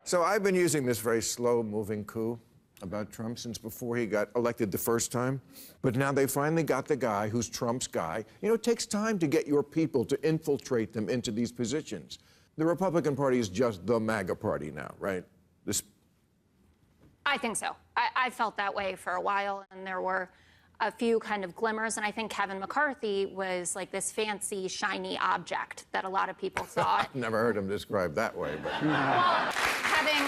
So I've been using this very slow-moving coup about Trump since before he got elected the first time. But now they finally got the guy who's Trump's guy. You know, it takes time to get your people to infiltrate them into these positions. The Republican Party is just the MAGA party now, right? I think so. I felt that way for a while, and there were a few kind of glimmers, and I think Kevin McCarthy was like this fancy, shiny object that a lot of people thought. Never heard him described that way, but... Well, having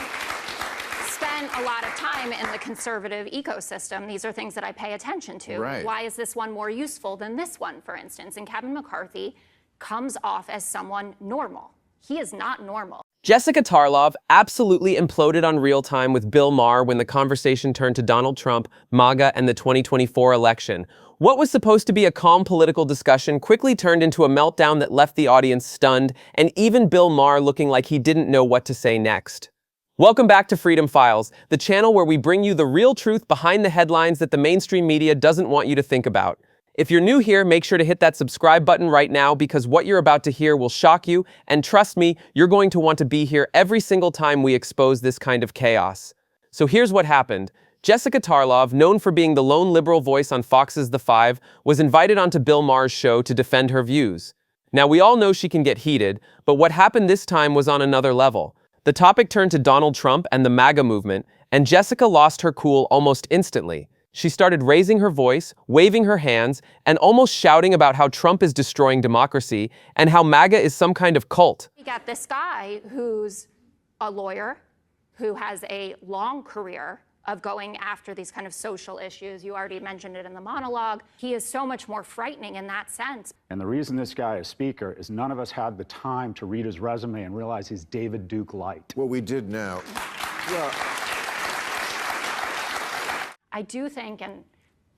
spent a lot of time in the conservative ecosystem, these are things that I pay attention to. Right. Why is this one more useful than this one, for instance? And Kevin McCarthy comes off as someone normal. He is not normal. Jessica Tarlov absolutely imploded on Real Time with Bill Maher when the conversation turned to Donald Trump, MAGA, and the 2024 election. What was supposed to be a calm political discussion quickly turned into a meltdown that left the audience stunned, and even Bill Maher looking like he didn't know what to say next. Welcome back to Freedom Files, the channel where we bring you the real truth behind the headlines that the mainstream media doesn't want you to think about. If you're new here, make sure to hit that subscribe button right now because what you're about to hear will shock you, and trust me, you're going to want to be here every single time we expose this kind of chaos. So here's what happened. Jessica Tarlov, known for being the lone liberal voice on Fox's The Five, was invited onto Bill Maher's show to defend her views. Now, we all know she can get heated, but what happened this time was on another level. The topic turned to Donald Trump and the MAGA movement, and Jessica lost her cool almost instantly. She started raising her voice, waving her hands, and almost shouting about how Trump is destroying democracy and how MAGA is some kind of cult. We got this guy who's a lawyer, who has a long career of going after these kind of social issues. You already mentioned it in the monologue. He is so much more frightening in that sense. And the reason this guy is speaker is none of us had the time to read his resume and realize he's David Duke light. What we did now... Well, I do think, and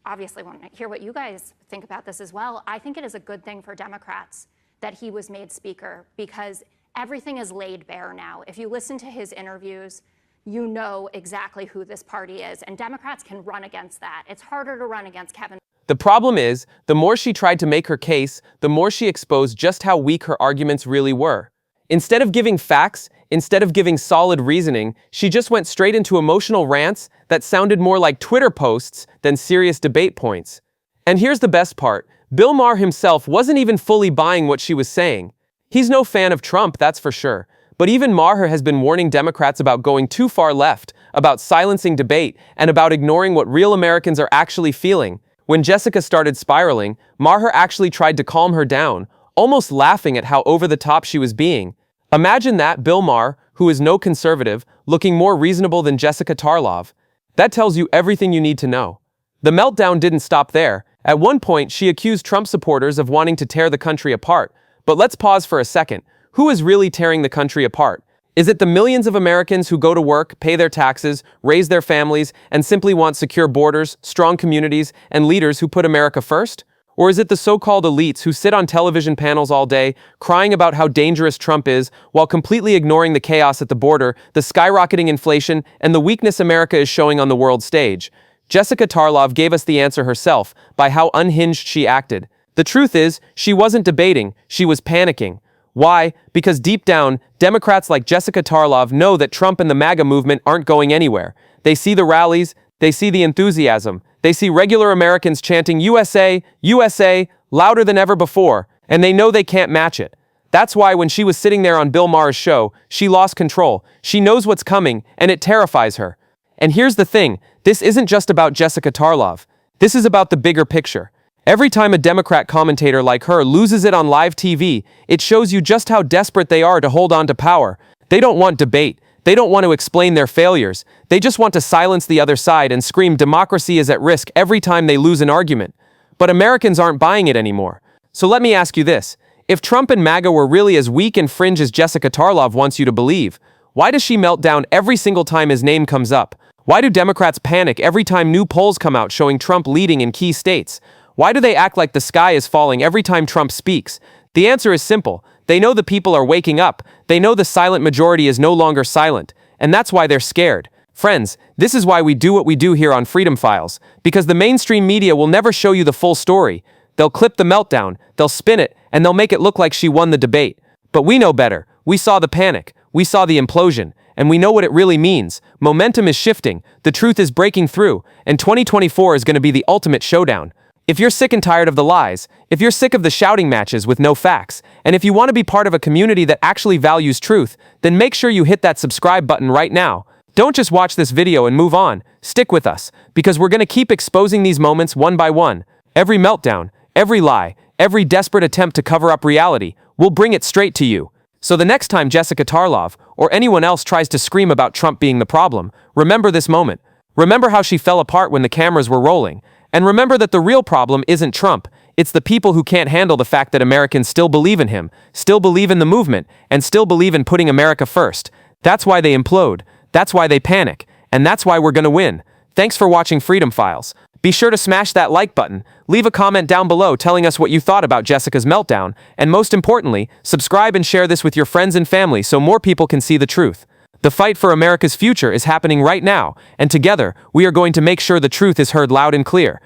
obviously want to hear what you guys think about this as well, I think it is a good thing for Democrats that he was made speaker because everything is laid bare now. If you listen to his interviews, you know exactly who this party is, and Democrats can run against that. It's harder to run against Kevin. The problem is, the more she tried to make her case, the more she exposed just how weak her arguments really were. Instead of giving facts, instead of giving solid reasoning, she just went straight into emotional rants that sounded more like Twitter posts than serious debate points. And here's the best part. Bill Maher himself wasn't even fully buying what she was saying. He's no fan of Trump, that's for sure. But even Maher has been warning Democrats about going too far left, about silencing debate, and about ignoring what real Americans are actually feeling. When Jessica started spiraling, Maher actually tried to calm her down, almost laughing at how over-the-top she was being. Imagine that, Bill Maher, who is no conservative, looking more reasonable than Jessica Tarlov. That tells you everything you need to know. The meltdown didn't stop there. At one point, she accused Trump supporters of wanting to tear the country apart. But let's pause for a second. Who is really tearing the country apart? Is it the millions of Americans who go to work, pay their taxes, raise their families, and simply want secure borders, strong communities, and leaders who put America first? Or is it the so-called elites who sit on television panels all day, crying about how dangerous Trump is, while completely ignoring the chaos at the border, the skyrocketing inflation, and the weakness America is showing on the world stage? Jessica Tarlov gave us the answer herself by how unhinged she acted. The truth is, she wasn't debating, she was panicking. Why? Because deep down, Democrats like Jessica Tarlov know that Trump and the MAGA movement aren't going anywhere. They see the rallies, they see the enthusiasm. They see regular Americans chanting USA, USA, louder than ever before, and they know they can't match it. That's why when she was sitting there on Bill Maher's show, she lost control. She knows what's coming, and it terrifies her. And here's the thing, this isn't just about Jessica Tarlov. This is about the bigger picture. Every time a Democrat commentator like her loses it on live TV, it shows you just how desperate they are to hold on to power. They don't want debate. They don't want to explain their failures. They just want to silence the other side and scream democracy is at risk every time they lose an argument. But Americans aren't buying it anymore. So let me ask you this. If Trump and MAGA were really as weak and fringe as Jessica Tarlov wants you to believe, why does she melt down every single time his name comes up? Why do Democrats panic every time new polls come out showing Trump leading in key states? Why do they act like the sky is falling every time Trump speaks? The answer is simple. They know the people are waking up. They know the silent majority is no longer silent. And that's why they're scared. Friends, this is why we do what we do here on Freedom Files. Because the mainstream media will never show you the full story. They'll clip the meltdown, they'll spin it, and they'll make it look like she won the debate. But we know better. We saw the panic. We saw the implosion. and we know what it really means. Momentum is shifting, the truth is breaking through, and 2024 is going to be the ultimate showdown. If you're sick and tired of the lies, if you're sick of the shouting matches with no facts, and if you want to be part of a community that actually values truth, then make sure you hit that subscribe button right now. Don't just watch this video and move on, stick with us, because we're going to keep exposing these moments one by one. Every meltdown, every lie, every desperate attempt to cover up reality, we'll bring it straight to you. So the next time Jessica Tarlov, or anyone else tries to scream about Trump being the problem, remember this moment. Remember how she fell apart when the cameras were rolling. And remember that the real problem isn't Trump, it's the people who can't handle the fact that Americans still believe in him, still believe in the movement, and still believe in putting America first. That's why they implode, that's why they panic, and that's why we're gonna win. Thanks for watching Freedom Files. Be sure to smash that like button, leave a comment down below telling us what you thought about Jessica's meltdown, and most importantly, subscribe and share this with your friends and family so more people can see the truth. The fight for America's future is happening right now, and together, we are going to make sure the truth is heard loud and clear.